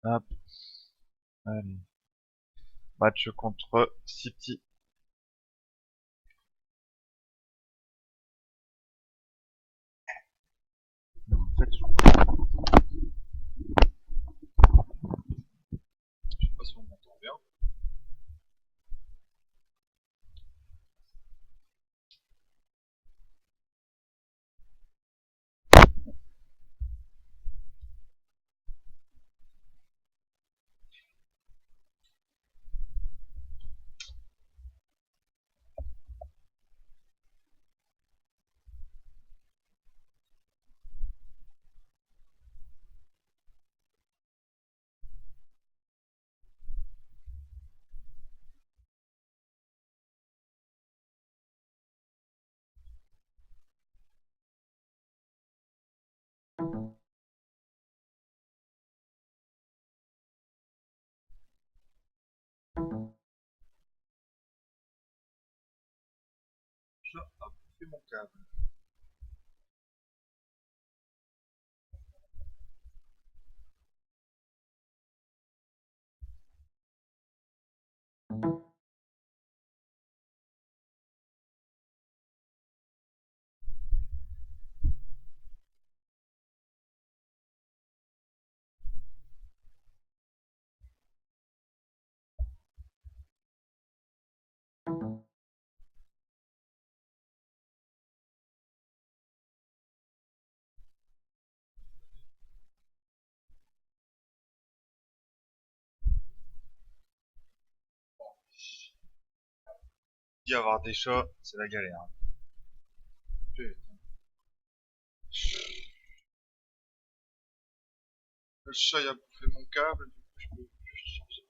Hop, allez. Match contre City. Non, en fait, je sais pas si on m'entend bien. Chat a bouffé mon câble. Dit avoir des chats, c'est la galère. Putain. Le chat il a bouffé mon câble, du coup je peux plus charger.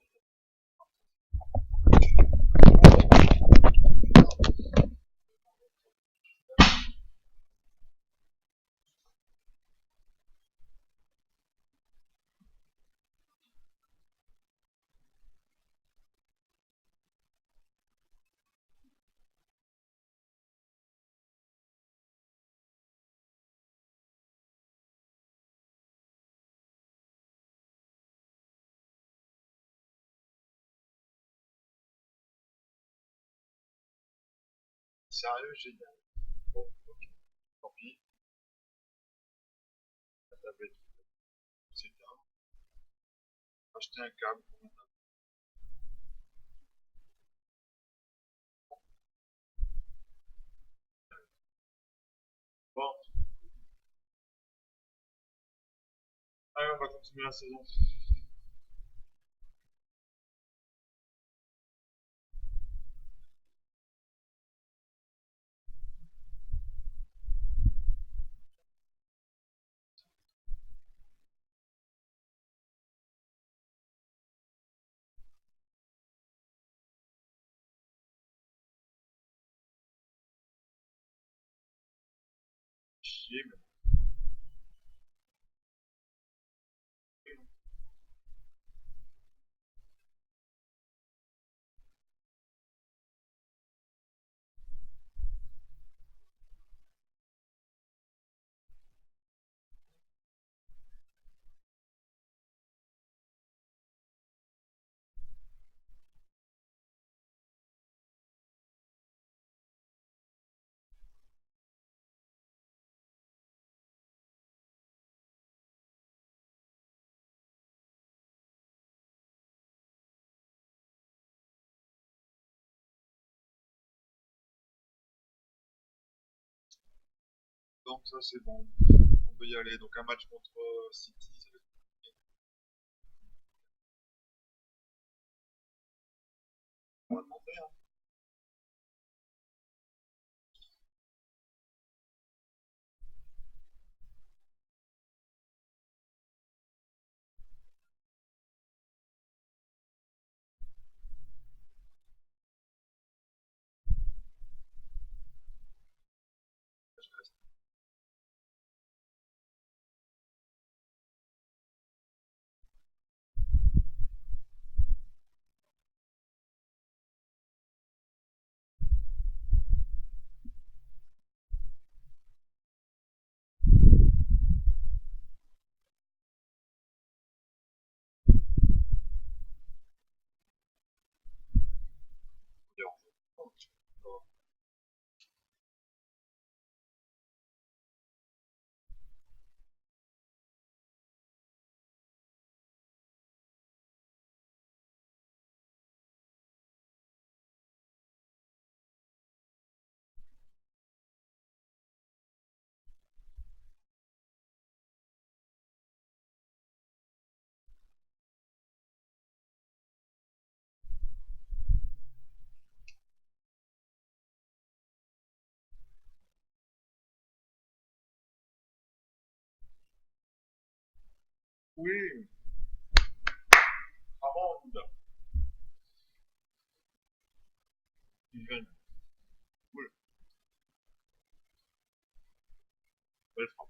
Sérieux, génial. Bon, ok, tant pis. La tablette, c'est bien. Acheter un câble pour ma tablette. Bon, allez, on va continuer la saison. Chier, mais donc ça c'est bon. On peut y aller. Donc un match contre City, ça va être compliqué. On va demander, hein. Je reste. Oui, avant, on nous a. Ils viennent. Oui, belle frappe.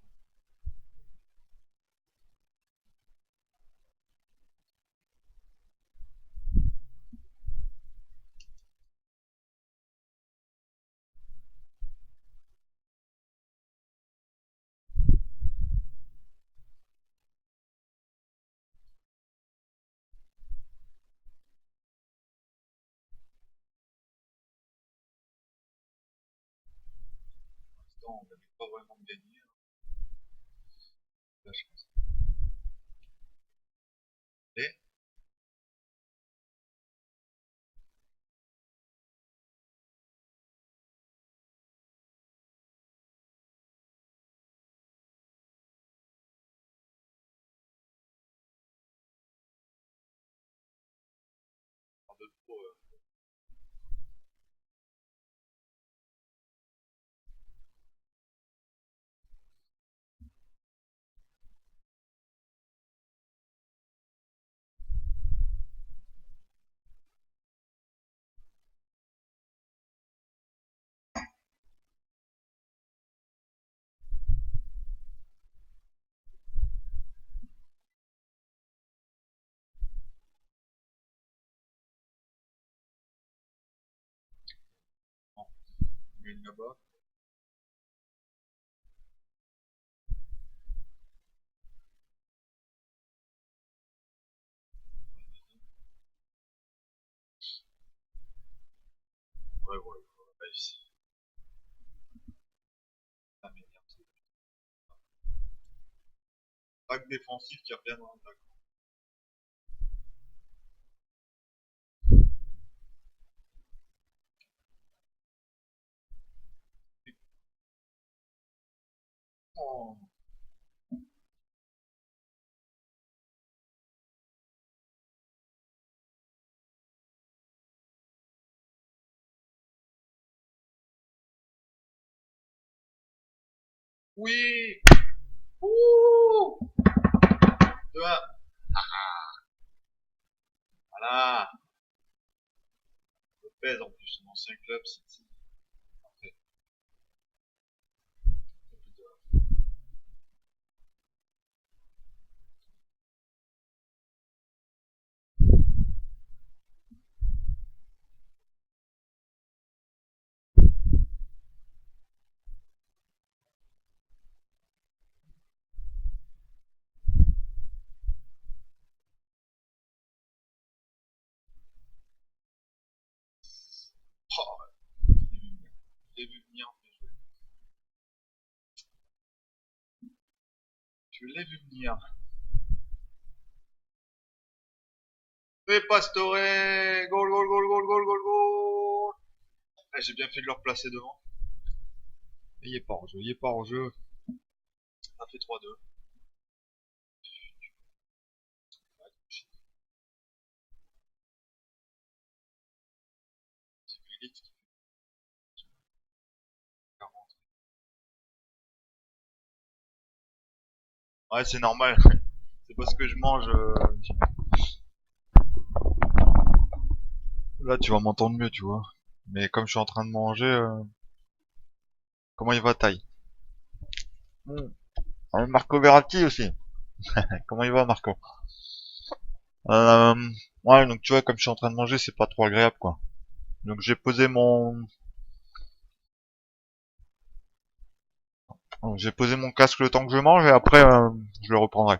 Pour l'instant, on n'avait pas vraiment gagné. La chance. Et, par de trop, on gagne là-bas. Ouais, ouais, ouais, réussi. Ah, mais merde, c'est pas que défensif qui revient en attaque. Oh. Oui! Ouh! 2-1. Voilà! Lopez en plus, son ancien club, City. Après, plus de- Oh, je l'ai vu venir, bien joué. Je l'ai vu venir. Et Pastore! Goal, goal, goal, goal, goal, goal, goal! Ah, j'ai bien fait de le replacer devant. Il est pas en jeu, il est pas en jeu. Ça fait 3-2. C'est Gullit qui fait 40. Ouais, c'est normal. C'est parce que je mange. Là, tu vas m'entendre mieux, tu vois. Mais comme je suis en train de manger, comment il va, Taille? Marco Verratti aussi. Comment il va, Marco? Euh, ouais, donc tu vois, comme je suis en train de manger, c'est pas trop agréable, quoi. Donc j'ai posé mon casque le temps que je mange et après, je le reprendrai.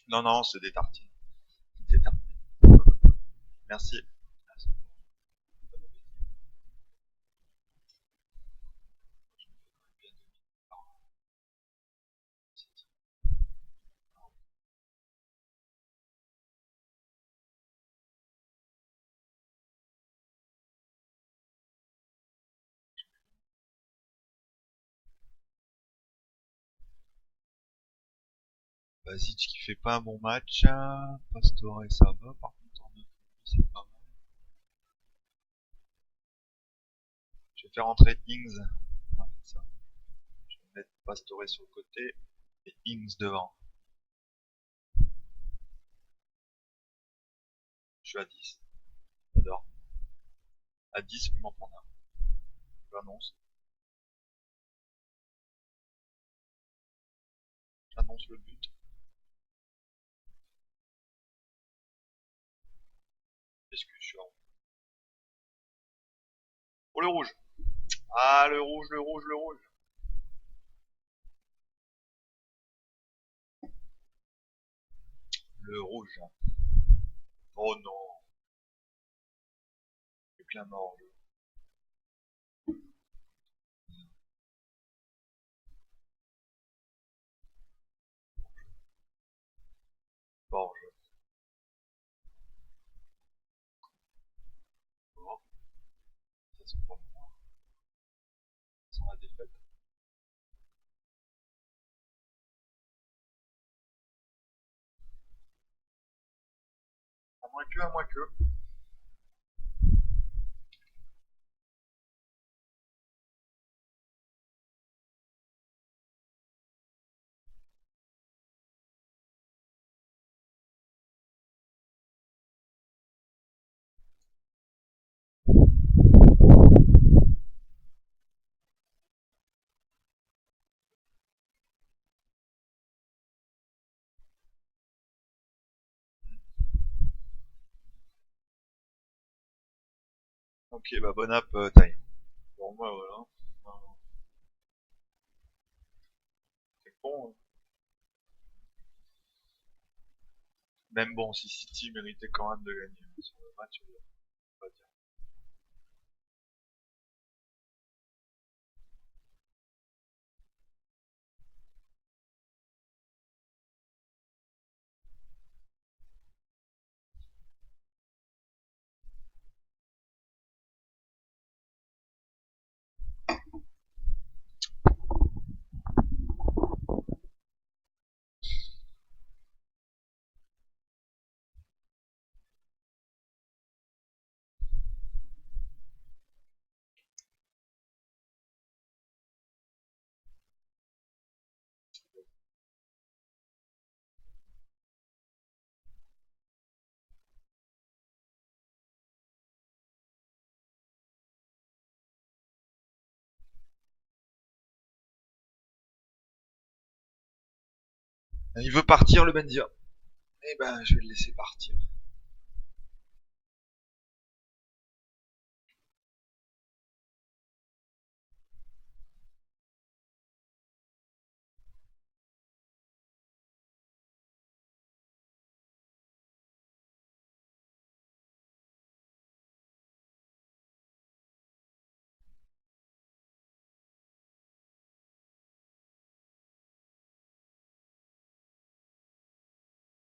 Non, non, c'est des tartines. Des tartines. Merci. Merci. Basic qui fait pas un bon match. Pastore, ça va. Par contre, en 9, c'est pas mal. Je vais faire entrer Ings. On va faire ça. Je vais mettre Pastore sur le côté et Ings devant. Je suis à 10. J'adore. À 10, je m'en prendre un. J'annonce. J'annonce le but. Discussion. Oh, le rouge. Ah, le rouge, le rouge, le rouge. Le rouge. Oh non. Le clin mort. Bon, bon, ça c'est pas moi. Sans la défaite. À moins que, à moins que. Ok, bah bon app, taille. Bon, moi, voilà. C'est bon. Hein. Même bon, si City méritait quand même de gagner sur le match, on va dire. Il veut partir, le Bendia. Eh ben, je vais le laisser partir.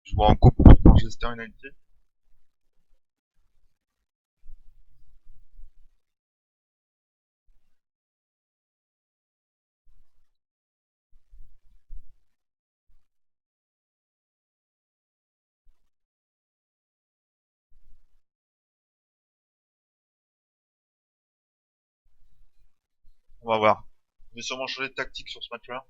Je vois en coupe contre Manchester United. On va voir. Je vais sûrement changer de tactique sur ce match-là.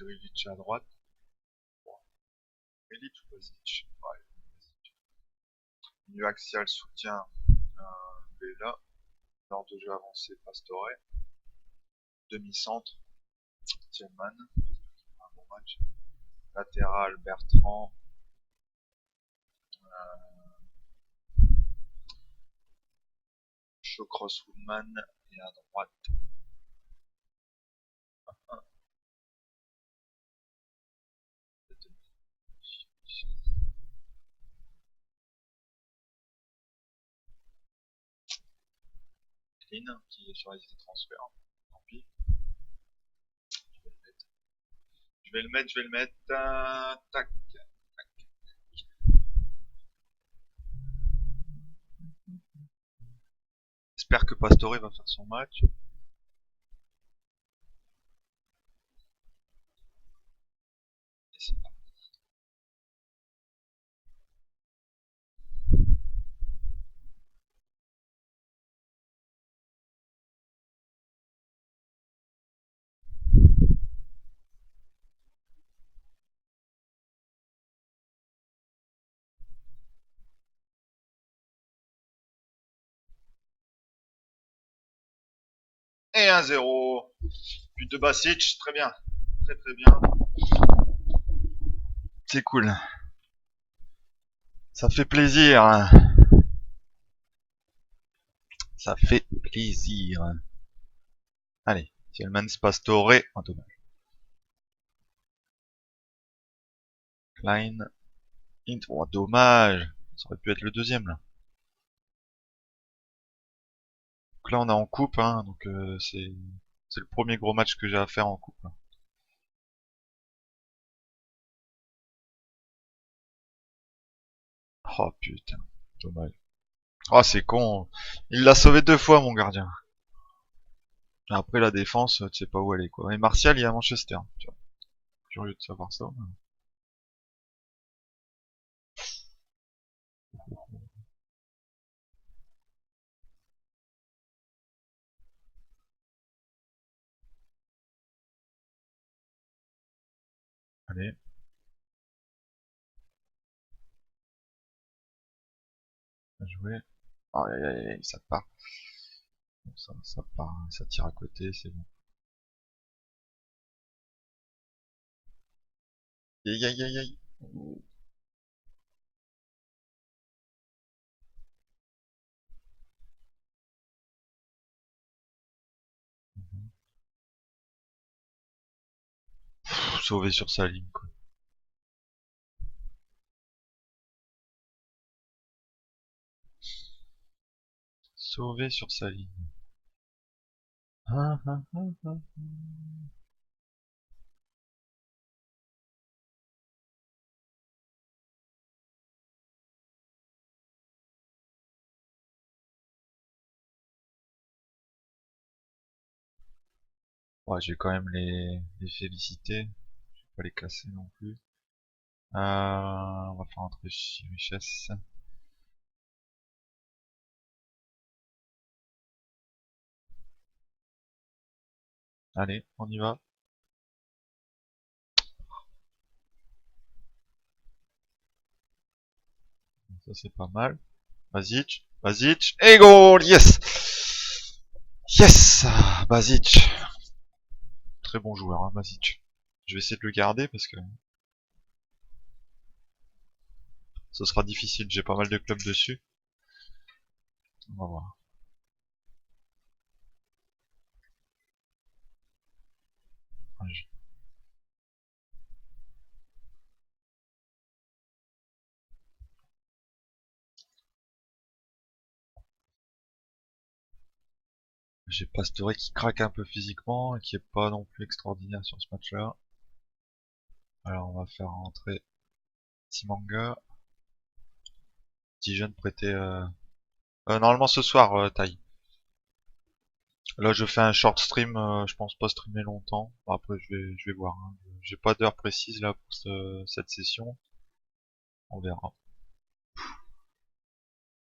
Grilic à droite. Grilic ou Basic? Ouais, Basic. Milieu axial soutien Vela. Nord de jeu avancé Pastore. Demi-centre Tillman. Un bon match. Latéral Bertrand. Shawcross Woodman. Et à droite. Qui est sur la liste de transfert. Tant pis. Je vais le mettre. Je vais le mettre. Tac. J'espère que Pastore va faire son match. Et c'est parti. Et 1-0. But de Basic, très bien. Très très bien. C'est cool. Ça fait plaisir. Ça fait plaisir. Allez, Tillmans Pastore. Oh, dommage. Klein. Oh, dommage. Ça aurait pu être le deuxième là. Donc là on est en coupe, hein, donc c'est le premier gros match que j'ai à faire en coupe. Là. Oh putain, dommage. Oh c'est con. Il l'a sauvé 2 fois mon gardien. Après la défense, tu sais pas où aller quoi. Et Martial il est à Manchester. Tu vois. Curieux de savoir ça. Allez, bien joué. Aïe aïe aïe, ça part. Bon, ça part, ça tire à côté, c'est bon. Aïe aïe aïe aïe. Sauvé sur sa ligne quoi. Sauvé sur sa ligne. Ah, ah, ah, ah. Ouais, je vais quand même les féliciter. Je vais pas les casser non plus. On va faire entrer richesse. Allez, on y va. Ça c'est pas mal. Basic, Basic, et goal, yes! Yes! Basic. Très bon joueur, hein, Basic. Je vais essayer de le garder parce que ce sera difficile, j'ai pas mal de clubs dessus. On va voir. J'ai Pastore qui craque un peu physiquement et qui est pas non plus extraordinaire sur ce match-là. Alors on va faire rentrer Timanga. Petit jeune prêté normalement ce soir, taille. Là, je fais un short stream, je pense pas streamer longtemps. Bon, après, je vais voir. Hein. J'ai pas d'heure précise là pour cette session. On verra.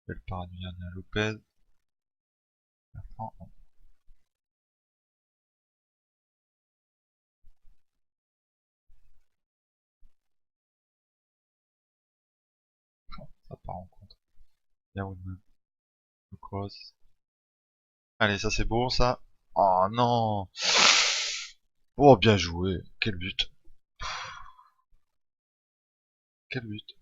Belle parade à Lopez. Bertrand. Yeah, Woodman. Cross. Allez, ça c'est beau, ça. Oh non. Oh, bien joué. Quel but. Quel but.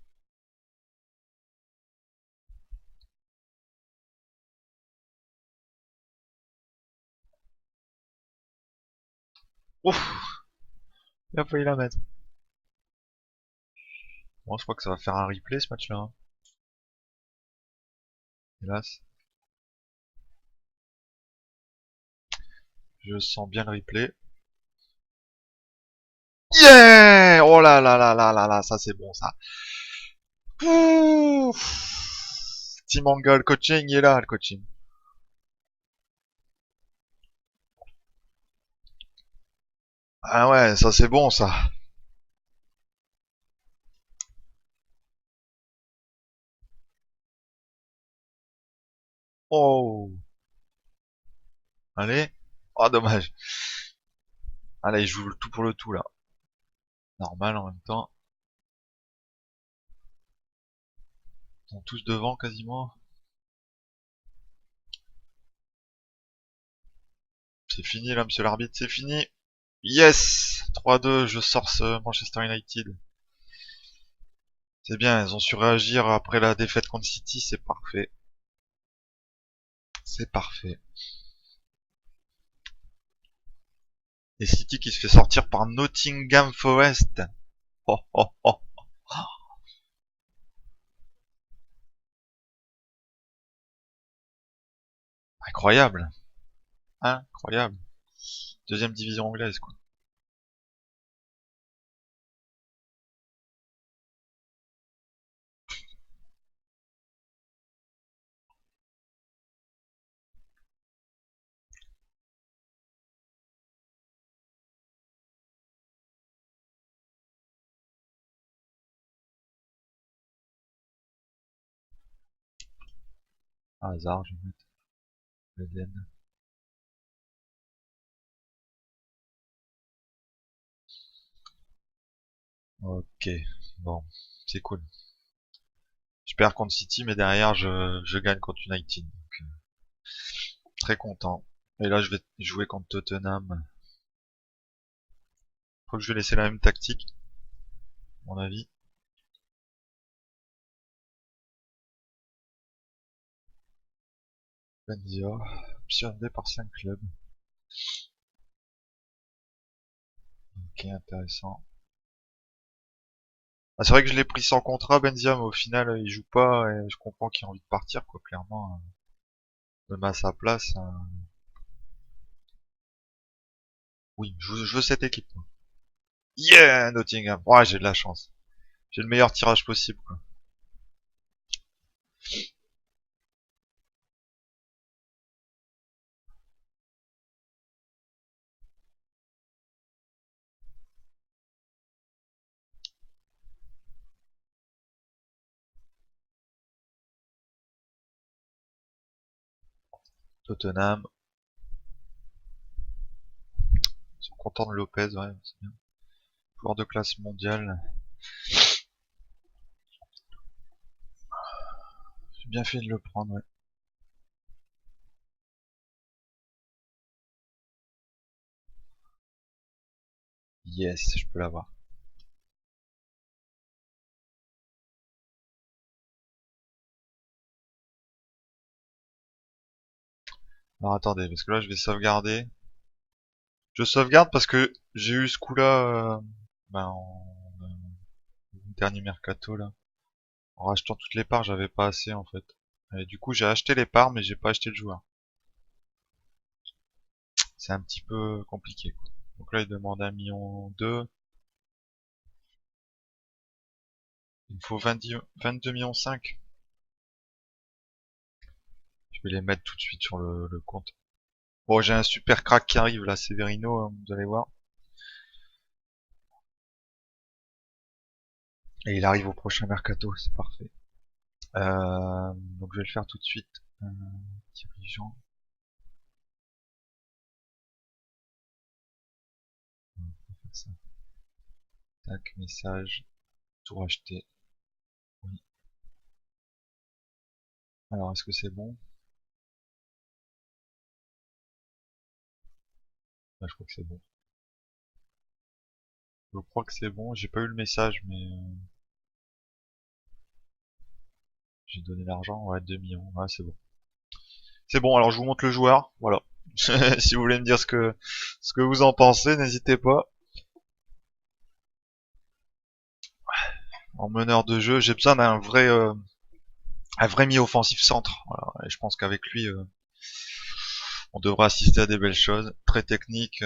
Ouf. Il a failli la mettre. Bon, je crois que ça va faire un replay ce match-là, hein. Hélas. Je sens bien le replay. Yeah! Oh là là là là là là, ça c'est bon ça. Ouh. Team Angle coaching, il est là le coaching. Ah ouais, ça c'est bon ça. Oh. Allez. Oh dommage. Allez, il joue le tout pour le tout là. Normal en même temps. Ils sont tous devant quasiment. C'est fini là, monsieur l'arbitre, c'est fini. Yes! 3-2, je sors ce Manchester United. C'est bien, ils ont su réagir après la défaite contre City, c'est parfait. C'est parfait. Et City qui se fait sortir par Nottingham Forest. Oh oh oh. Incroyable. Incroyable. Deuxième division anglaise, quoi. Ah, hasard, je vais mettre l'Eden. Ok. Bon. C'est cool. Je perds contre City, mais derrière, je gagne contre United. Donc, très content. Et là, je vais jouer contre Tottenham. Je crois que je vais laisser la même tactique, à mon avis. Benzia, optionné par 5 clubs. Ok, intéressant. Ah, c'est vrai que je l'ai pris sans contrat, Benzia, mais au final, il joue pas et je comprends qu'il a envie de partir, quoi, clairement. Me met à sa place. Oui, je veux cette équipe, moi. Yeah, Nottingham. Ouais, j'ai de la chance. J'ai le meilleur tirage possible, quoi. Tottenham. Ils sont contents de Lopez, ouais, c'est bien. Joueur de classe mondiale. J'ai bien fait de le prendre, ouais. Yes, je peux l'avoir. Alors attendez, parce que là je vais sauvegarder. Je sauvegarde parce que j'ai eu ce coup-là en dernier mercato là. En rachetant toutes les parts, j'avais pas assez en fait. Et du coup, j'ai acheté les parts, mais j'ai pas acheté le joueur. C'est un petit peu compliqué, quoi. Donc là, il demande 1,2 million. Il me faut 22 millions 5. Je vais les mettre tout de suite sur le compte. Bon, j'ai un super crack qui arrive là, Severino, hein, vous allez voir. Et il arrive au prochain mercato, c'est parfait. Donc je vais le faire tout de suite. Dirigeant. On va faire ça. Tac, message. Tout racheter. Oui. Alors, est-ce que c'est bon? Ah, je crois que c'est bon. Je crois que c'est bon. J'ai pas eu le message, mais j'ai donné l'argent. Ouais, 2 millions. Ouais, c'est bon. C'est bon. Alors, je vous montre le joueur. Voilà. Si vous voulez me dire ce que vous en pensez, n'hésitez pas. En meneur de jeu, j'ai besoin un vrai mi-offensif centre. Voilà. Et je pense qu'avec lui, on devrait assister à des belles choses. Très technique,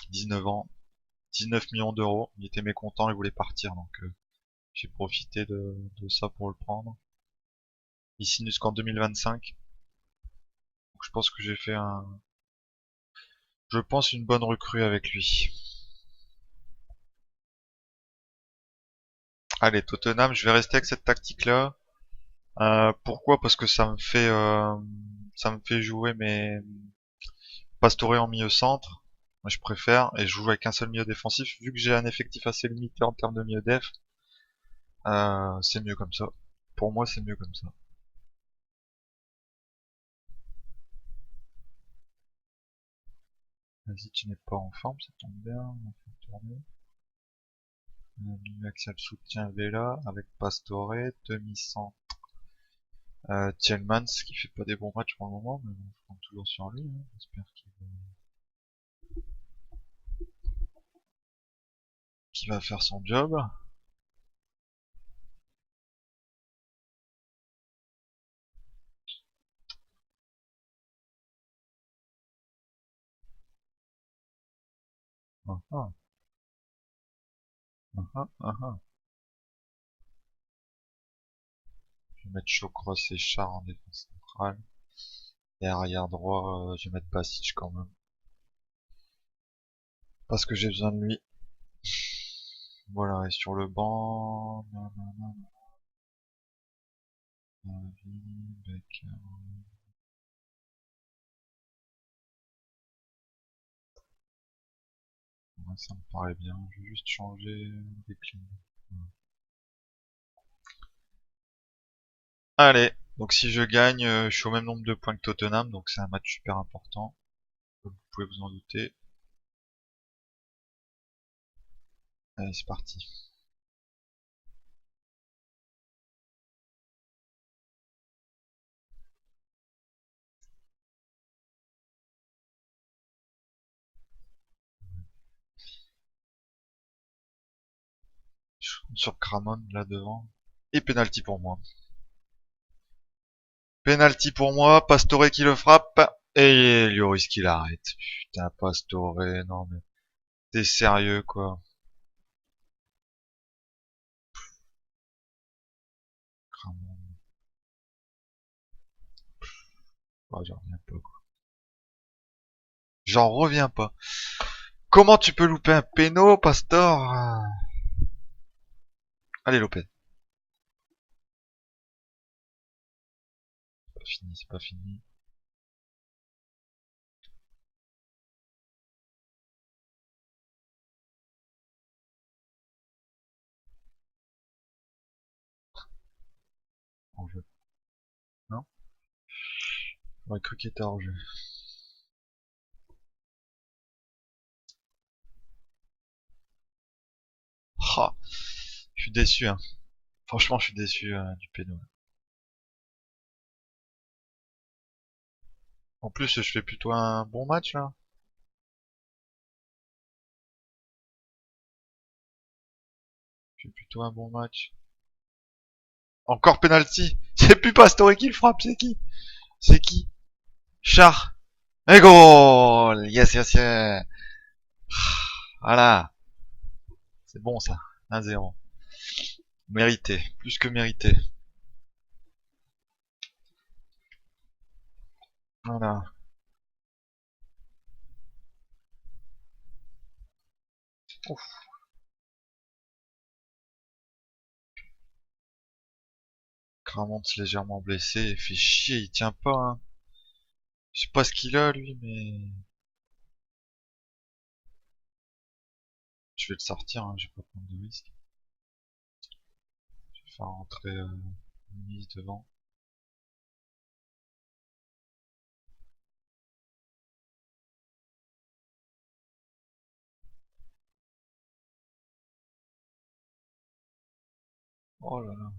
19 ans, 19 millions d'euros. Il était mécontent, il voulait partir, donc j'ai profité de ça pour le prendre. Il signe jusqu'en 2025. Donc je pense que j'ai fait je pense une bonne recrue avec lui. Allez, Tottenham, je vais rester avec cette tactique-là. Pourquoi? Parce que ça me fait jouer mes Pastore en milieu centre. Moi, je préfère, et je joue avec un seul milieu défensif. Vu que j'ai un effectif assez limité en termes de milieu def, c'est mieux comme ça. Pour moi, c'est mieux comme ça. Vas-y, tu n'es pas en forme, ça tombe bien. On va faire tourner. Axial soutien Vela avec Pastore, demi-centre. Tielemans qui fait pas des bons matchs pour le moment, mais on compte toujours sur lui. Hein. J'espère qu'il va faire son job. Ah, ah, ah, ah, ah, ah. Je vais mettre Chocross et Char en défense centrale. Et arrière droit, je vais mettre Basic quand même. Parce que j'ai besoin de lui. Voilà, et sur le banc... Becker. Ouais, ça me paraît bien. Je vais juste changer des clés. Voilà. Allez, donc si je gagne, je suis au même nombre de points que Tottenham, donc c'est un match super important, comme vous pouvez vous en douter. Allez, c'est parti. Je compte sur Cramon là devant. Et penalty pour moi. Penalty pour moi, Pastore qui le frappe. Et Lloris qui l'arrête. Putain, Pastore, non mais... T'es sérieux quoi. Cramon. Oh, j'en reviens pas quoi. J'en reviens pas. Comment tu peux louper un péno, Pastor? Allez, Lopez. C'est pas fini, c'est pas fini. En jeu. Non? J'aurais cru qu'il était hors jeu. Ah, je suis déçu, hein. Franchement, je suis déçu du péno. En plus, je fais plutôt un bon match là. Je fais plutôt un bon match. Encore penalty. C'est plus Pastore qui le frappe, c'est qui? C'est qui? Char. Et goal! Yes, yes, yes. Voilà. C'est bon ça. 1-0. Mérité. Plus que mérité. Voilà. Ouf. Cramont légèrement blessé. Il fait chier, il tient pas, hein. Je sais pas ce qu'il a lui, mais... Je vais le sortir, hein. Je vais pas prendre de risque. Je vais faire rentrer Muniz devant. Oh là là.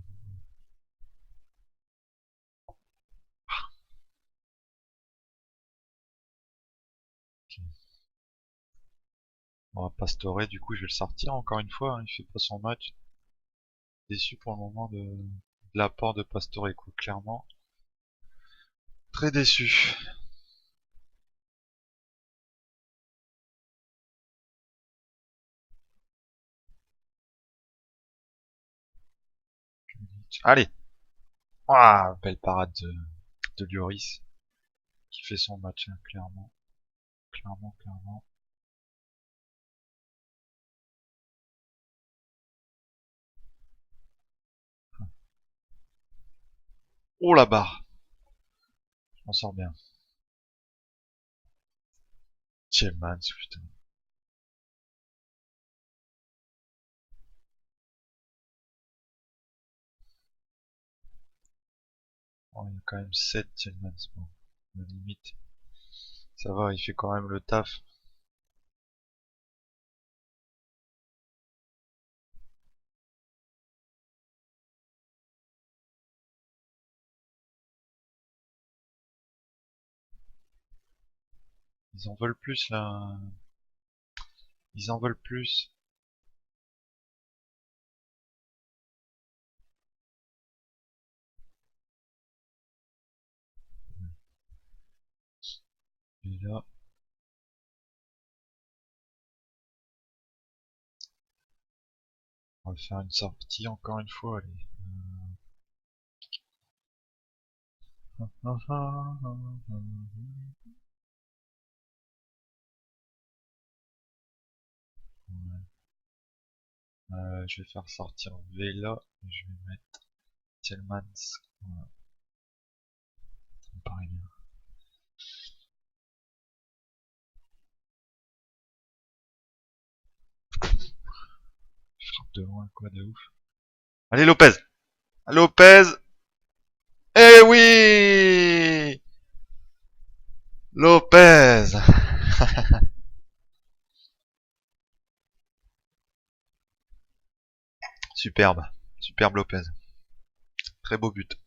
On va Pastore, du coup je vais le sortir encore une fois, hein, il fait pas son match. Déçu pour le moment de l'apport de Pastore, quoi, clairement. Très déçu. Allez. Ah, belle parade de Lloris, qui fait son match, hein, clairement. Clairement, clairement. Oh la barre. Je m'en sors bien. Tillmans, putain. Oh, il y a quand même 7 Tillmans, bon. La limite. Ça va, il fait quand même le taf. Ils en veulent plus, là. Ils en veulent plus. Et là, on va faire une sortie encore une fois, allez. Je vais faire sortir Vela et je vais mettre Tillmans. Voilà, ça me paraît bien. Frappe de loin, quoi, de ouf. Allez, Lopez! Lopez! Eh oui! Lopez! Superbe. Superbe Lopez. Très beau but.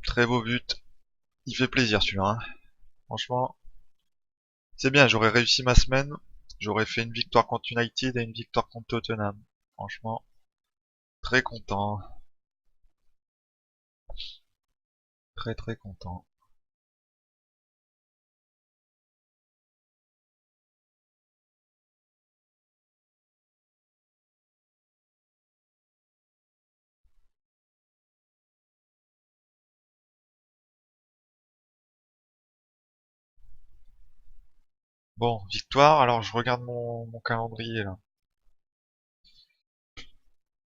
Très beau but. Il fait plaisir celui-là, hein. Franchement, c'est bien, j'aurais réussi ma semaine. J'aurais fait une victoire contre United et une victoire contre Tottenham. Franchement, très content. Très très content. Bon, victoire, alors je regarde mon calendrier là.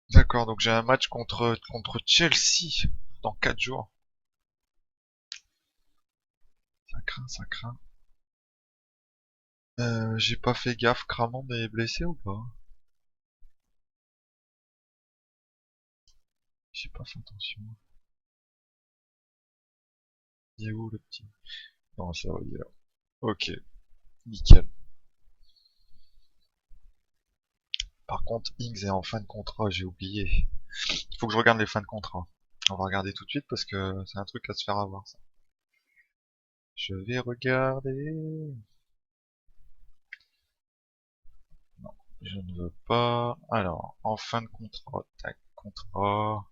D'accord, donc j'ai un match contre Chelsea dans 4 jours. Ça craint, ça craint. J'ai pas fait gaffe, Cramond est blessé ou pas? J'ai pas fait attention. Il est où le petit? Non, ça va, il est là. Ok, nickel. Par contre, Ings est en fin de contrat, j'ai oublié. Il faut que je regarde les fins de contrat. On va regarder tout de suite parce que c'est un truc à se faire avoir, ça. Je vais regarder. Non, je ne veux pas. Alors, en fin de contrat, tac, contrat.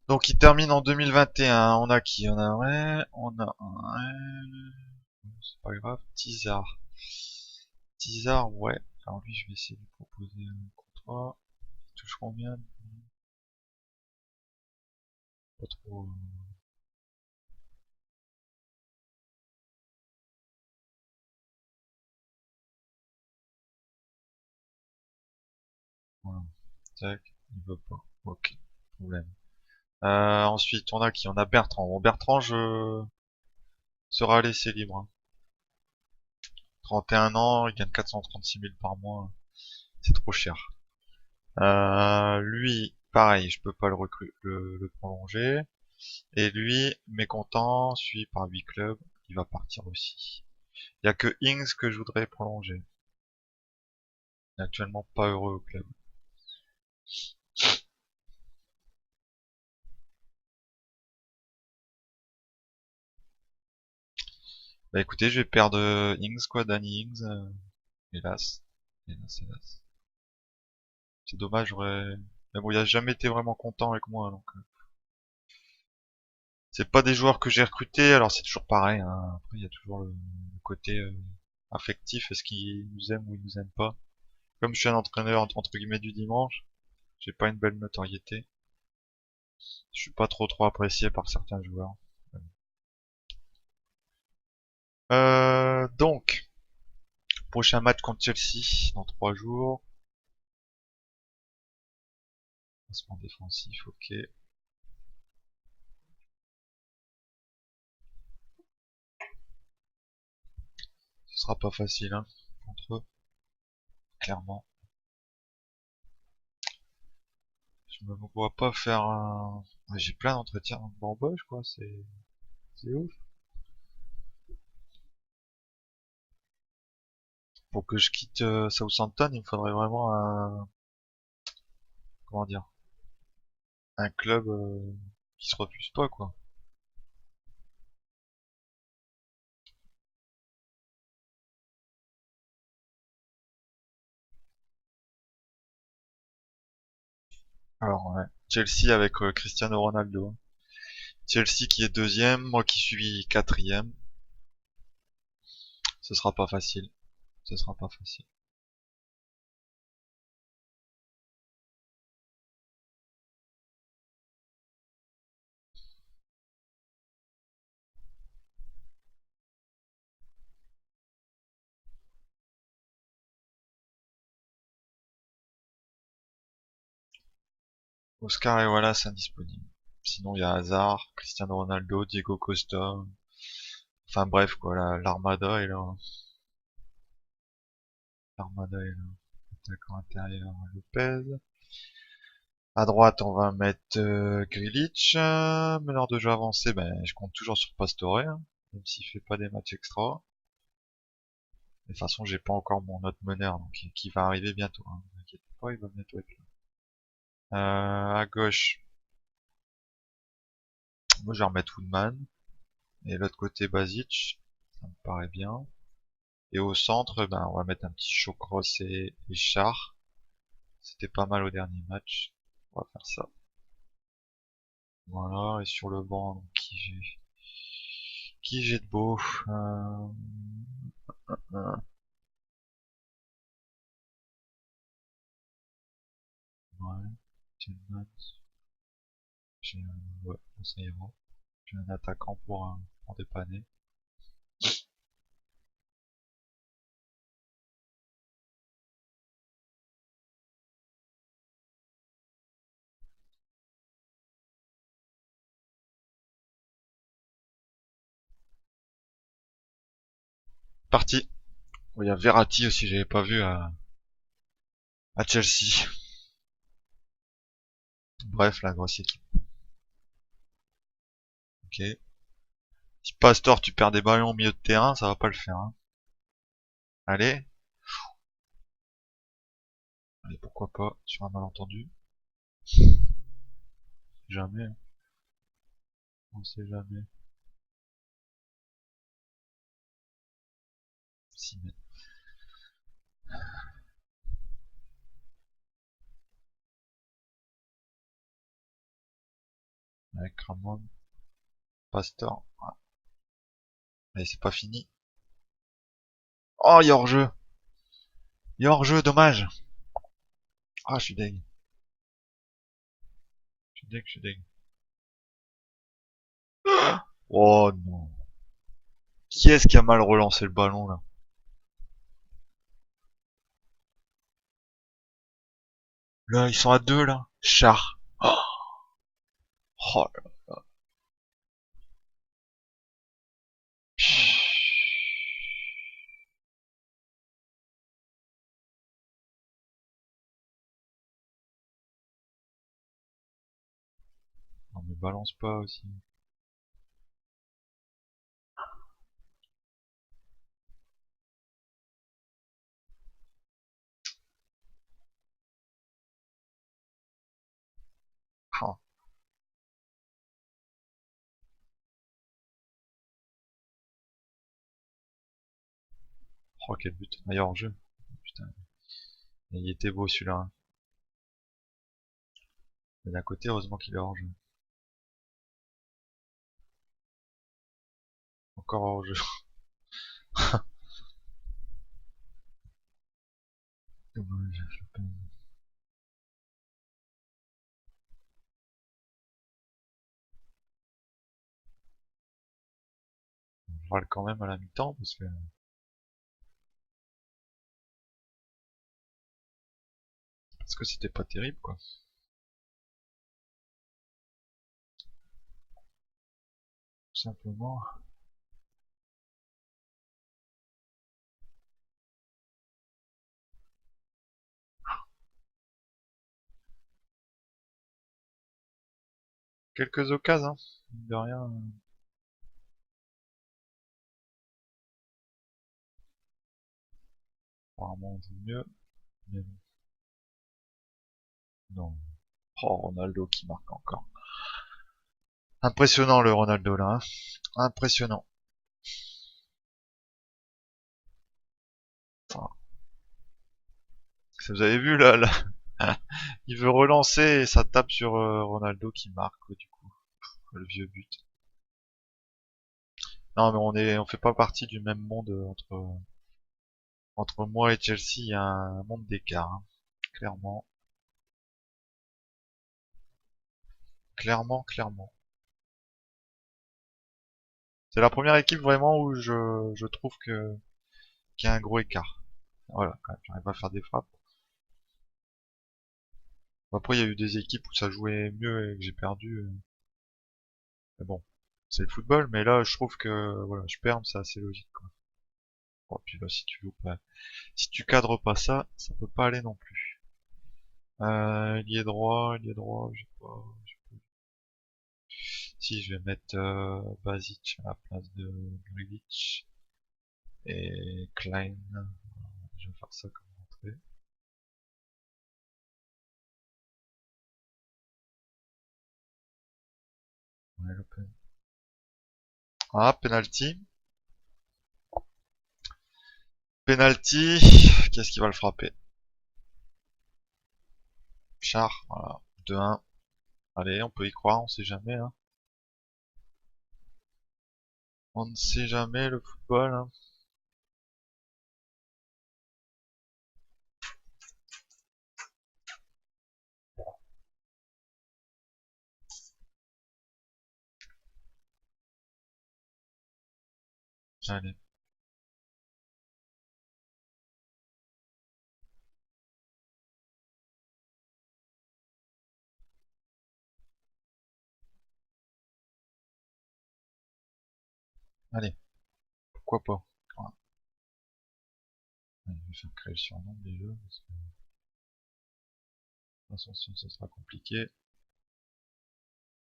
Donc, il termine en 2021. On a qui? On a ouais, on a un. C'est pas grave. Tizar. Tizar, ouais. Alors lui, je vais essayer de lui proposer un contrat. Il touche combien? Pas trop. Voilà. Tac, il veut pas. Ok, problème. Ensuite, on a qui? On a Bertrand. Bon, Bertrand, je sera laissé libre, hein. 31 ans, il gagne 436 000 par mois. C'est trop cher. Lui, pareil, je peux pas le prolonger. Et lui, mécontent, suivi par 8 clubs, il va partir aussi. Il y a que Ings que je voudrais prolonger. Il est actuellement pas heureux au club. Bah écoutez, je vais perdre Ings quoi, Danny Ings. Hélas. Hélas, hélas. C'est dommage, j'aurais... Mais bon, il a jamais été vraiment content avec moi, donc... C'est pas des joueurs que j'ai recrutés, alors c'est toujours pareil, hein. Après, il y a toujours le côté affectif, est-ce qu'ils nous aiment ou ils nous aiment pas. Comme je suis un entraîneur entre guillemets du dimanche, j'ai pas une belle notoriété. Je suis pas trop apprécié par certains joueurs. Donc, prochain match contre Chelsea dans 3 jours. Placement défensif, ok. Ce sera pas facile, hein, contre eux, clairement. Je me vois pas faire un... Ouais, j'ai plein d'entretiens d'embauche, quoi, c'est ouf. Pour que je quitte Southampton, il me faudrait vraiment un... Comment dire? Un club qui se refuse pas, quoi. Alors, ouais. Chelsea avec Cristiano Ronaldo. Chelsea qui est deuxième, moi qui suis quatrième. Ce sera pas facile. Ce sera pas facile. Oscar et Wallace indisponibles. Sinon, il y a Hazard, Cristiano Ronaldo, Diego Costa. Enfin bref, quoi, l'armada est là. L'armada est là. Attaquant intérieur, Lopez. À droite, on va mettre Grealish. Meneur de jeu avancé, ben, je compte toujours sur Pastore, hein, même s'il fait pas des matchs extra. De toute façon, j'ai pas encore mon autre meneur, donc qui va arriver bientôt. Hein. Ne vous inquiétez pas, il va bientôt être là. À gauche, moi je vais remettre Woodman. Et l'autre côté, Basic. Ça me paraît bien. Et au centre, ben, on va mettre un petit Shawcross et Char. C'était pas mal au dernier match. On va faire ça. Voilà, et sur le banc, donc, qui j'ai de beau euh, ouais, Tillmans. J'ai ouais, ça ira. J'ai un attaquant pour dépanner. Parti. Oh, il y a Verratti aussi, j'avais pas vu à Chelsea. Bref, la grosse équipe. Ok. Si Pastor, tu perds des ballons au milieu de terrain, ça va pas le faire. Hein. Allez. Allez, pourquoi pas, sur un malentendu. Jamais. Hein. On sait jamais. Si, mais... Avec Ramon, Pastor. Ouais. Allez, c'est pas fini. Oh, il y a hors-jeu. Il y a hors-jeu, dommage. Ah, je suis deg. Je suis deg, je suis deg. Oh non. Qui est-ce qui a mal relancé le ballon là? Là, ils sont à deux là. Char. Oh, oh là là. Non mais balance pas aussi. Oh, quel but. Meilleur jeu. Putain. Et il était beau celui-là. Hein. Mais d'un côté, heureusement qu'il est hors jeu. Encore hors jeu. Dommage, je peux- On râle quand même à la mi-temps parce que c'était pas terrible quoi. Tout simplement. Quelques occasions, hein. Mine de rien. Apparemment on joue mieux. Mais non. Oh, Ronaldo qui marque encore. Impressionnant le Ronaldo là. Hein. Impressionnant. Enfin, vous avez vu là, il veut relancer et ça tape sur Ronaldo qui marque du coup. Le vieux but. Non mais on fait pas partie du même monde entre moi et Chelsea, il y a un monde d'écart, hein. Clairement, clairement. C'est la première équipe vraiment où je trouve qu'il y a un gros écart. Voilà, quand même, j'arrive pas à faire des frappes. Après, il y a eu des équipes où ça jouait mieux et que j'ai perdu. Mais bon, c'est le football, mais là, je trouve que voilà, je perds, c'est assez logique, quoi. Bon, puis là, si tu cadres pas ça, ça peut pas aller non plus. Il est droit, j'ai pas. Si, je vais mettre Basic à la place de Grealish et Klein. Je vais faire ça comme entrée. Ouais, ah, penalty. Penalty. Qu'est-ce qui va le frapper? Char, voilà. 2-1. Allez, on peut y croire, on sait jamais. Hein. On ne sait jamais le football. Hein. Allez, allez, pourquoi pas. Voilà. Allez, je vais faire créer le surnom des jeux. Parce que, de toute façon, sinon ça sera compliqué.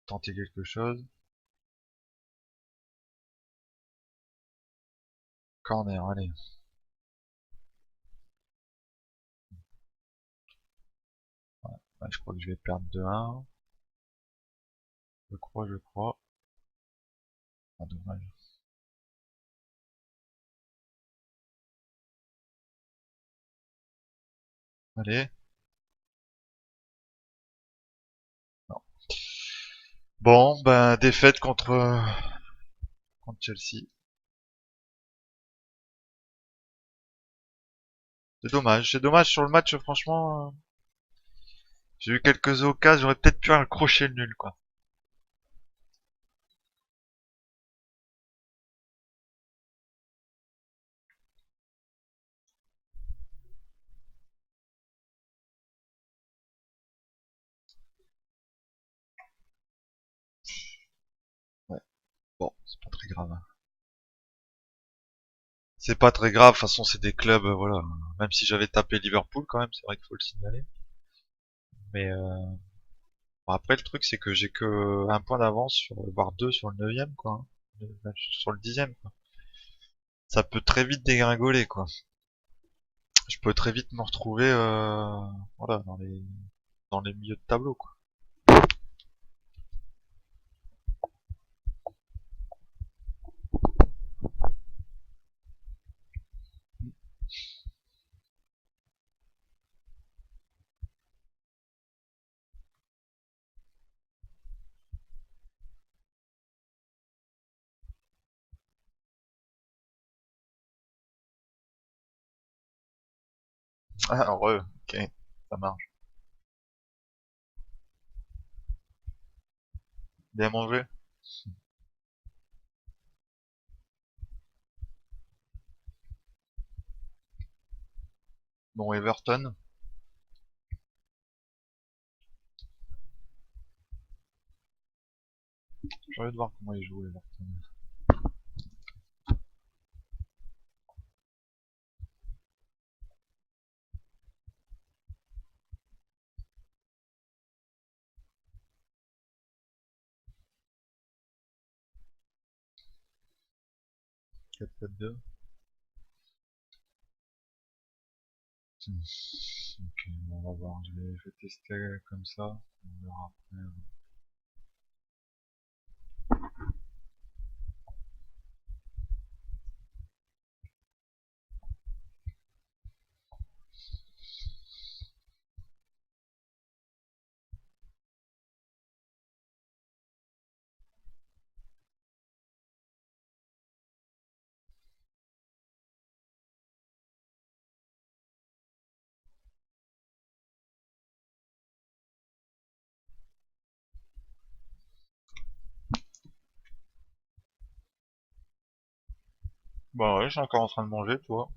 Tenter quelque chose. Corner, allez. Ouais, je crois que je vais perdre 2-1. Je crois. Ah, dommage. Allez. Non. Bon, ben, défaite contre Chelsea. C'est dommage sur le match, franchement. J'ai eu quelques occasions, j'aurais peut-être pu accrocher le nul, quoi. Ouais. Bon, c'est pas très grave. Hein. C'est pas très grave, de toute façon, c'est des clubs, voilà. Même si j'avais tapé Liverpool, quand même, c'est vrai qu'il faut le signaler. Mais bon, après, le truc, c'est que j'ai que un point d'avance, voire deux sur le neuvième, quoi. Hein. Même sur le dixième, quoi. Ça peut très vite dégringoler, quoi. Je peux très vite me retrouver, voilà, dans les milieux de tableau, quoi. Ah, heureux, ok, ça marche. Bien mangé? Bon, Everton. J'ai envie de voir comment il joue, Everton. 4-4-2. Hmm. Ok, bon, on va voir. Je vais tester comme ça. On verra après. Bah ouais, je suis encore en train de manger, toi.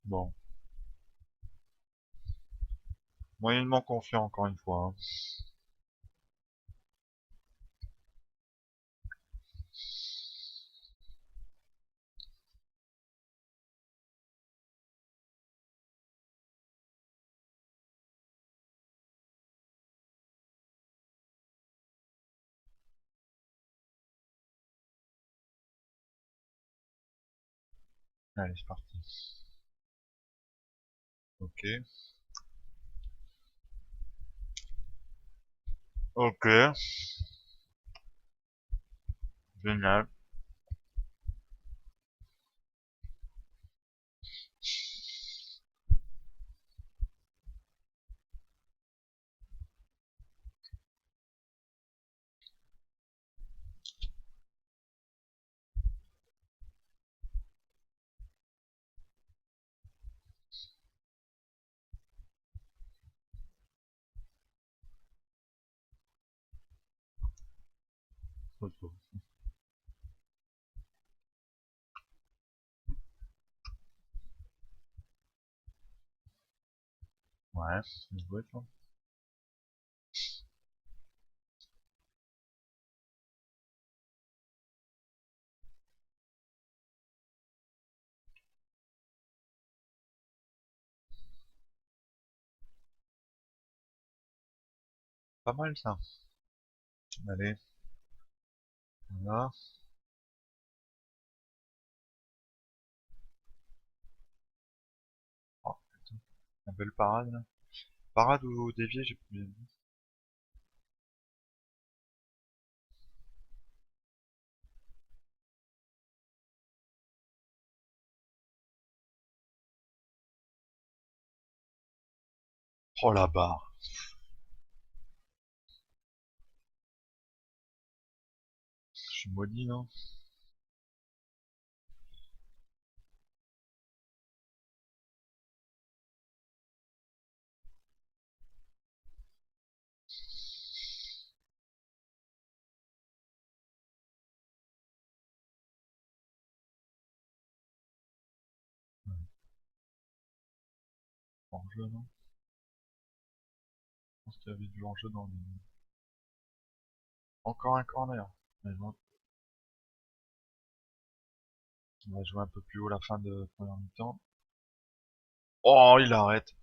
Bon. Moyennement confiant encore une fois, hein. Allez, c'est parti. Ok. Ok. Génial. Photo. Ouais, c'est joué, ça. Pas mal, ça. Allez, voilà. Oh, putain. Une belle parade, là. Parade ou dévié, j'ai plus bien vu. Oh, la barre. Je suis maudit, non? Ouais. Hors-jeu, non? Je pense qu'il y avait du hors-jeu dans le... Encore un corner. Mais bon, on va jouer un peu plus haut la fin de première mi-temps. Oh, il arrête.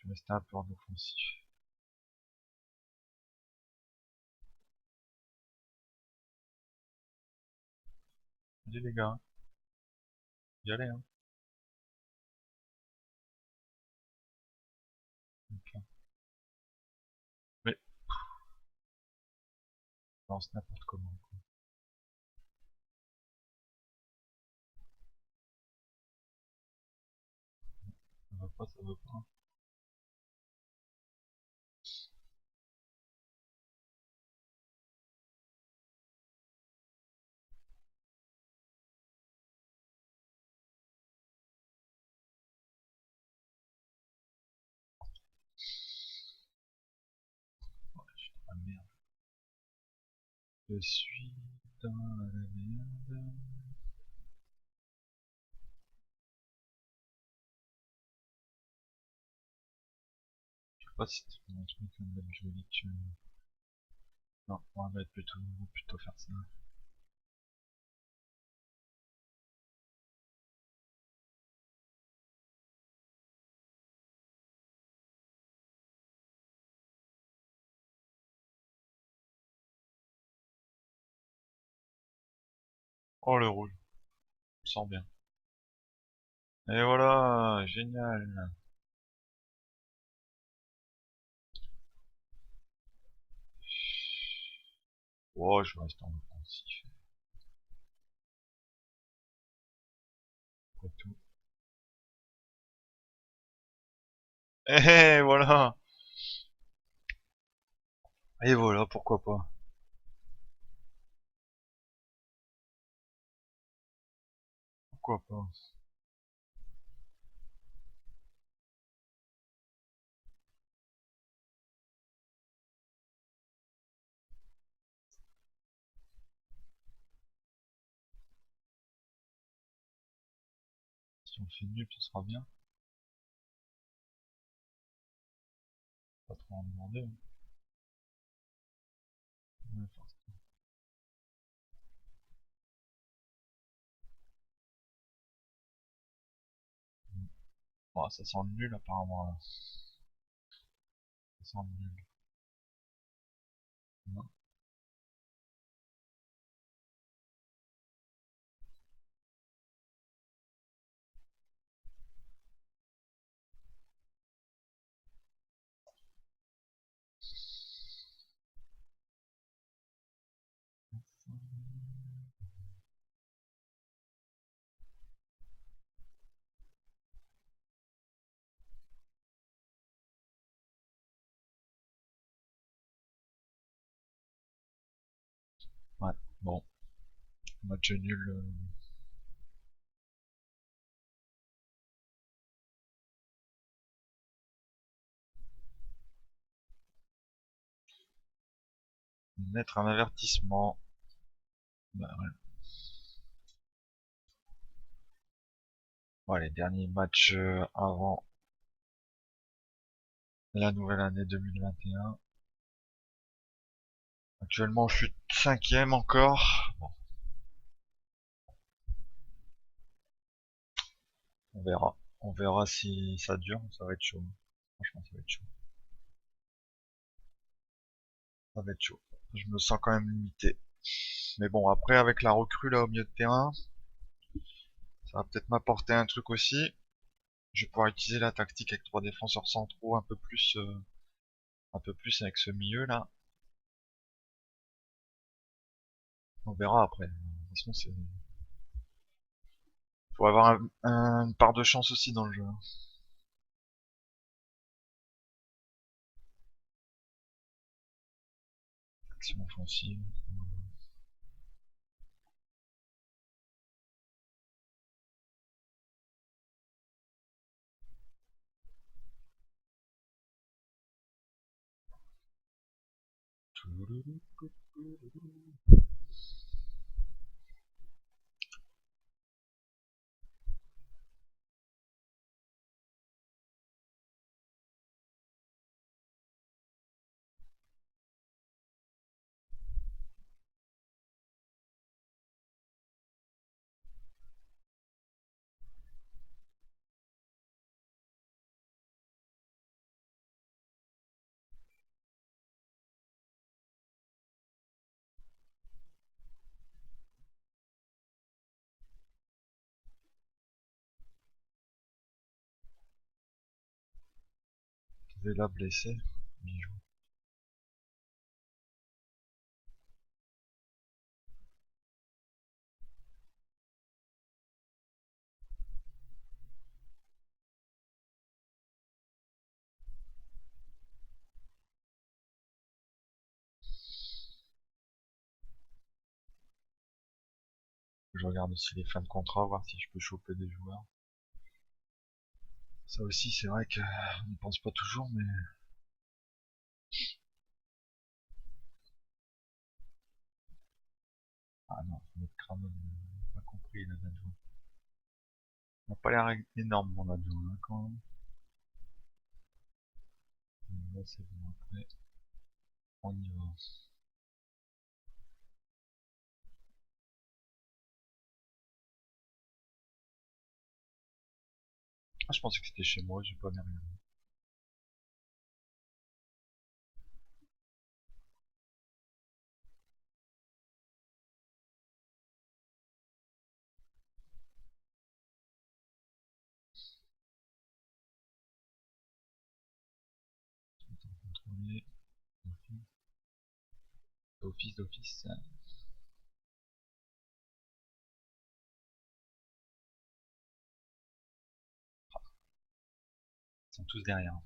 vais rester un peu en offensif. Allez les gars, y allez hein. Ok. Mais, non, c'est n'importe comment, quoi. Ça va pas. Ah merde. Je suis dans la merde. Je sais pas si c'est un truc comme mettre joli que... Non, on va mettre plutôt faire ça. Oh le rouge, je le sens bien. Et voilà, génial. Oh, je reste en offensif. Après tout. Eh, voilà. Et voilà, pourquoi pas. Pourquoi pas. Si on fait nul, ce sera bien. Pas trop en demander, hein. Ouais, forcément. Bon, ça sent nul apparemment là. Ça sent nul. Non. Ouais, bon. Match nul. Mettre un avertissement. Bah ouais. Ouais, les derniers matchs avant la nouvelle année 2021. Actuellement, je suis cinquième encore. Bon, on verra. On verra si ça dure. Ça va être chaud. Franchement, ça va être chaud. Ça va être chaud. Je me sens quand même limité. Mais bon, après, avec la recrue là au milieu de terrain, ça va peut-être m'apporter un truc aussi. Je vais pouvoir utiliser la tactique avec trois défenseurs centraux un peu plus avec ce milieu là. On verra après. De toute façon, c'est, faut avoir une part de chance aussi dans le jeu, hein. Action offensive. Vela blessé. Il joue. Je regarde aussi les fins de contrat, voir si je peux choper des joueurs. Ça aussi, c'est vrai qu'on n'y pense pas toujours, mais... Ah non, notre crâne, on n'a pas compris, la date. On n'a pas l'air énorme, mon adjoint, hein, quand même. Là, c'est bon, après, on y va. Ah, je pensais que c'était chez moi, j'ai pas bien regardé. Contrôler, d'office. Ils sont tous derrière.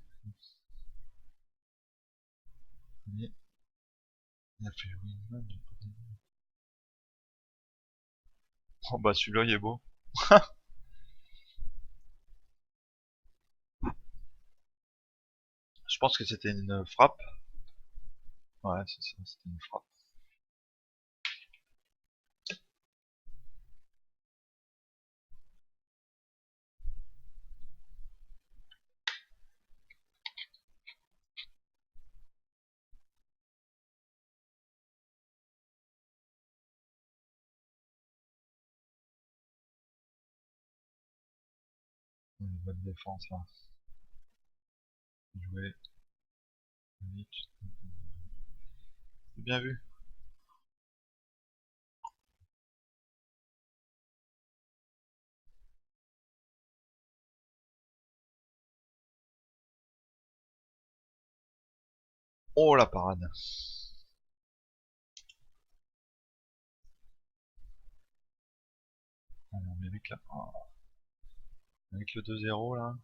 Mais, il a fait Wingman, j'ai pas compris. Oh bah celui-là il est beau. Je pense que c'était une frappe. Ouais, c'est ça, c'était une frappe. Une bonne défense là. Jouer. C'est bien vu. Oh la parade. Allez, on mérite là. Oh. Avec le 2-0 là.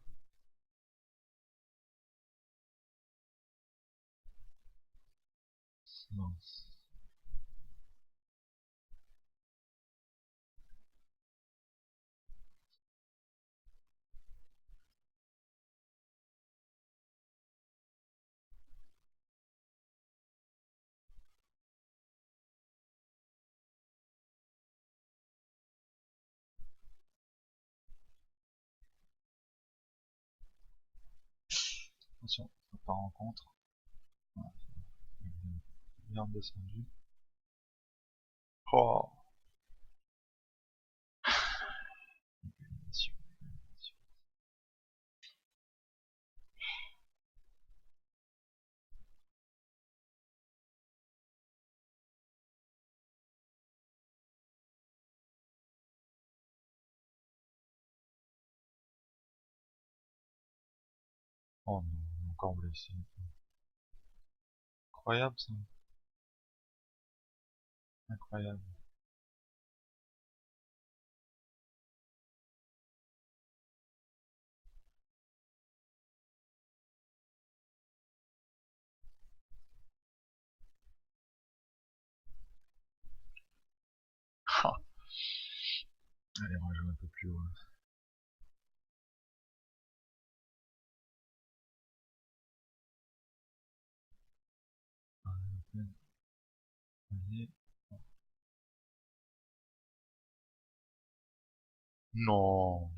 Non. Attention, on part en contre. Voilà. Bien descendu. Oh. Oh non, encore blessé. Incroyable ça. Incroyable. Ah. Allez, on va jouer un peu plus haut. Allez. Non.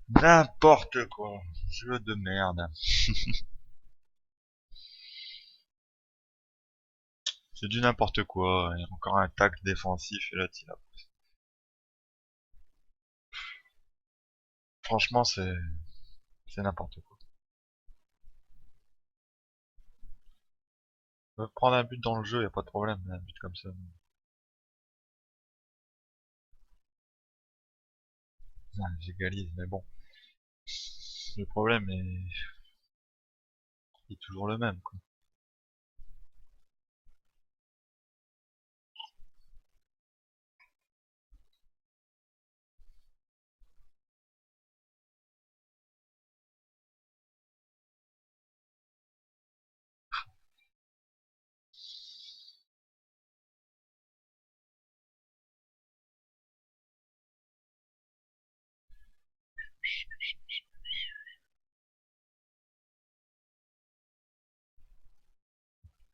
N'importe quoi. Jeu de merde. C'est du n'importe quoi. Il y a encore un tacle défensif et là tu l'as. Franchement, c'est n'importe quoi. On peut prendre un but dans le jeu, y a pas de problème, mais un but comme ça. Ah, j'égalise, mais bon. Le problème est Il est toujours le même, quoi.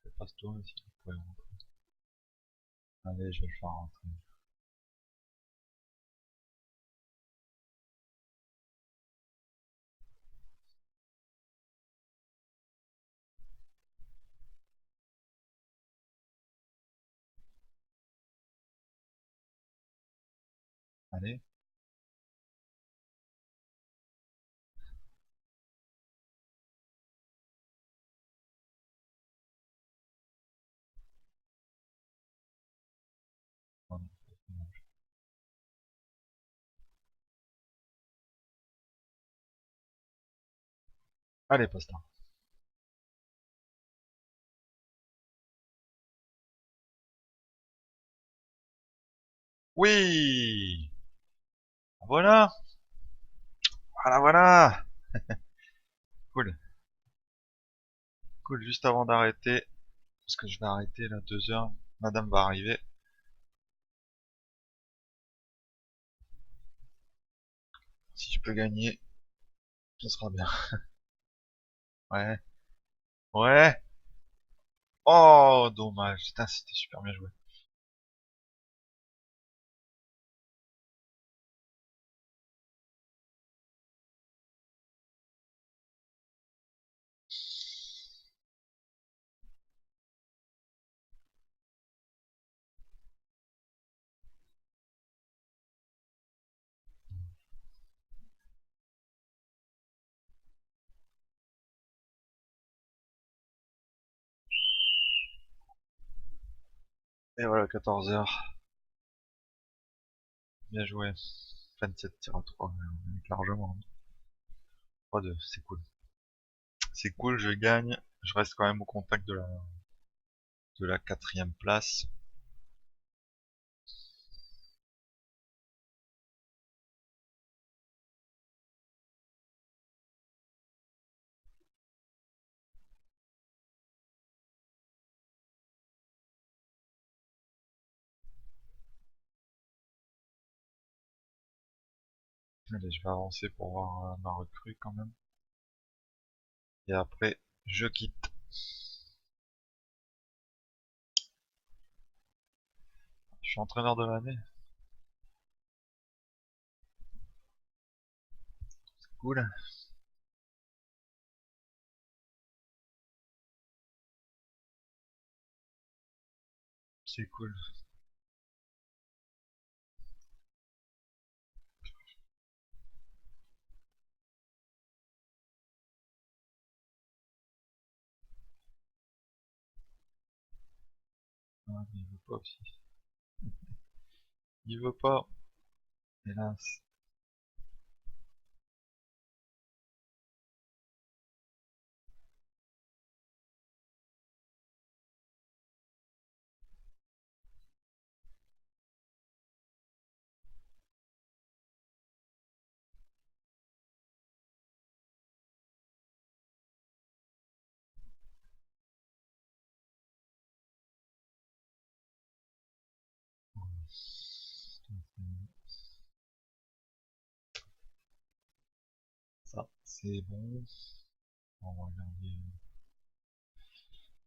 Je passe toi aussi, vous pouvez rentrer. Allez, je vais le faire rentrer. Allez. Oh non, c'est dommage. Allez, Pasta. Oui! Voilà! Voilà, voilà! Cool. Cool, juste avant d'arrêter, parce que je vais arrêter là 2 heures, madame va arriver. Si je peux gagner, ce sera bien. Ouais. Ouais! Oh, dommage. Putain, c'était super bien joué. Et voilà, 14 heures. Bien joué. 27 tirs à 3, on est largement. 3-2, c'est cool. C'est cool, je gagne. Je reste quand même au contact de la 4ème place. Allez, je vais avancer pour voir ma recrue quand même. Et après, je quitte. Je suis entraîneur de l'année. Cool. C'est cool. Ah, mais il veut pas aussi. Il veut pas. Hélas. Ça, c'est bon. On va regarder.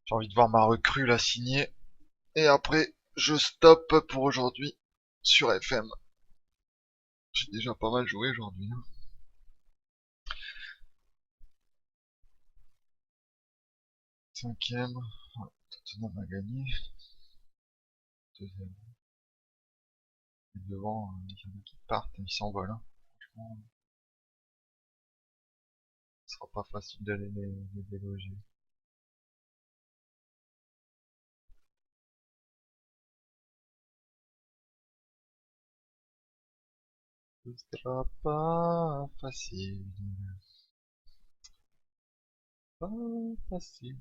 J'ai envie de voir ma recrue la signer. Et après, je stoppe pour aujourd'hui sur FM. J'ai déjà pas mal joué aujourd'hui, hein. 5ème. Ouais, Tottenham a gagné. Deuxième. Et devant, il y en a qui partent, ils s'envolent, hein. Franchement, ce sera pas facile d'aller les déloger. Ce sera pas facile. Pas facile.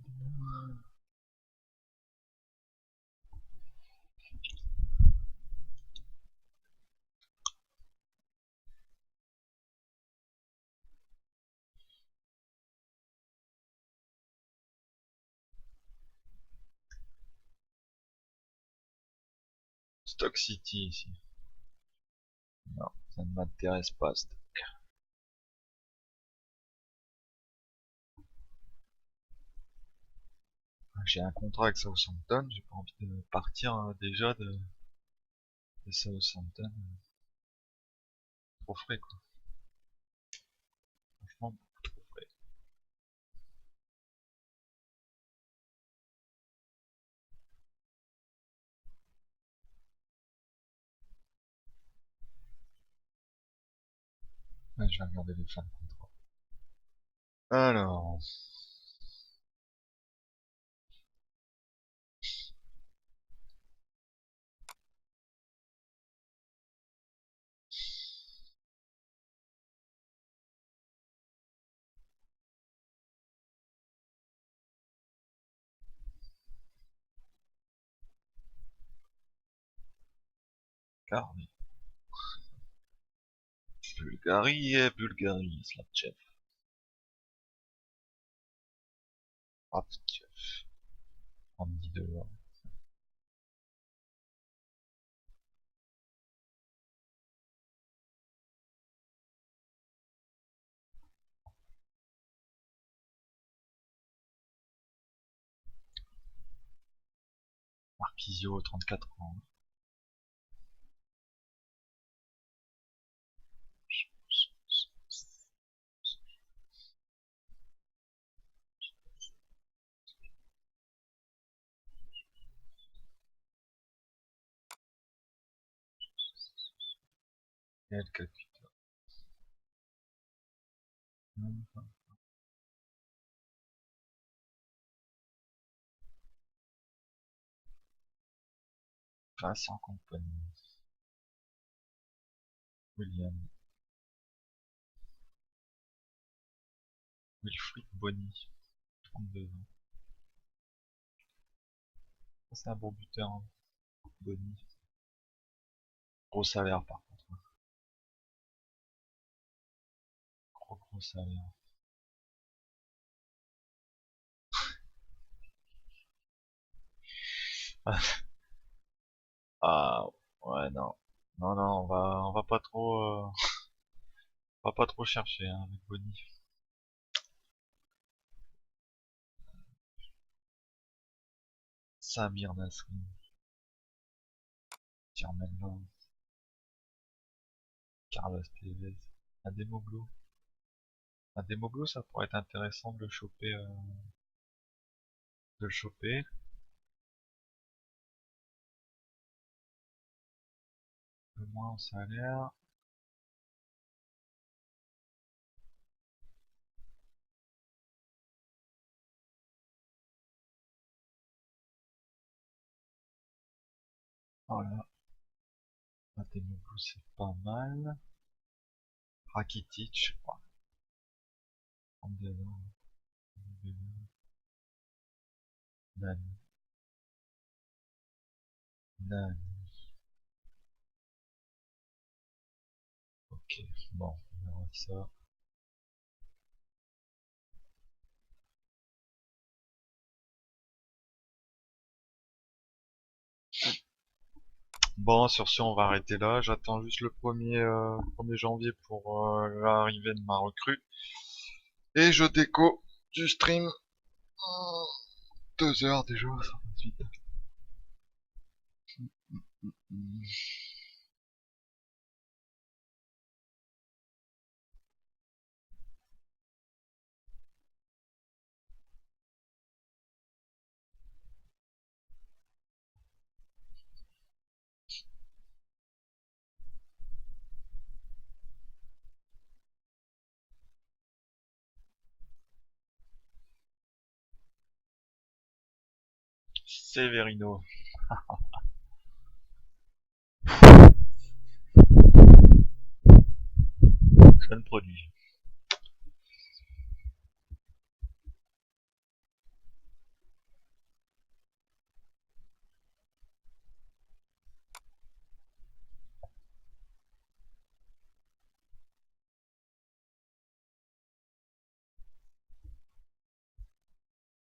Stock City ici. Non, ça ne m'intéresse pas. J'ai un contrat avec Southampton, j'ai pas envie de partir déjà de Southampton. Trop frais quoi. Franchement, beaucoup trop frais. Ouais, je vais regarder les fins de contrat. Alors, Bulgarie. Bulgarie, Slapchev. Slapchev. Andy Delors. Marquisio, 34 ans. Et le Calcutta. Vincent Compagnie. William. Wilfried Bonny. 32 ans. Ça, c'est un bon buteur, hein. Bonny. Gros salaire par contre. Gros salaire. Ah, ouais, non. Non, non, on va pas trop, on va pas trop chercher, hein, avec Bonny. Samir Nasri. Jermaine Lens. Carlos Tevez. Ademoglu. Ademoglu, ça pourrait être intéressant de le choper, de le choper. Le moins en salaire. Voilà. Ademoglu, c'est pas mal. Rakitic, je sais pas. 32 ans. Nani. Nani. Ok, bon, on verra ça. Bon, sur ce, on va arrêter là. J'attends juste le 1er janvier pour l'arrivée de ma recrue. Et je déco du stream. 2 heures déjà, ça passe vite. Severino. Jeune produit.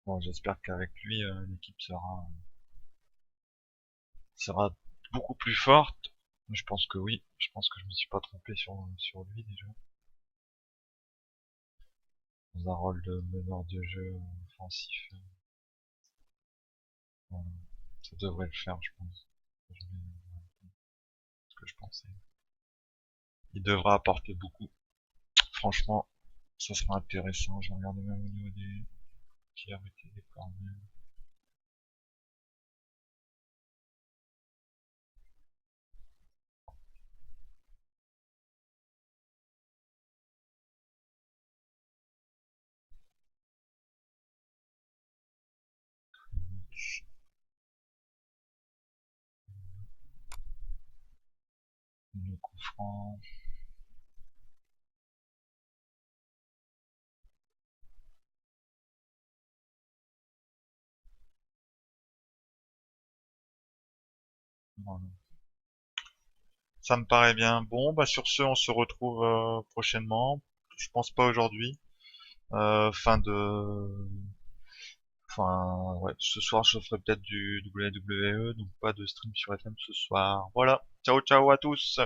Bon, j'espère qu'avec lui, l'équipe sera beaucoup plus forte. Je pense que oui. Je pense que je me suis pas trompé sur lui déjà. Dans un rôle de meneur de jeu offensif. Voilà. Ça devrait le faire, je pense. Ce que je pensais. Il devra apporter beaucoup. Franchement, ça sera intéressant. Je vais regarder même au niveau des qui a arrêté des corners. Le coup franc. Voilà. Ça me paraît bien. Bon, bah sur ce, on se retrouve prochainement. Je pense pas aujourd'hui. Fin de... Enfin, ouais, ce soir je ferai peut-être du WWE, donc pas de stream sur FM ce soir. Voilà. Ciao ciao à tous.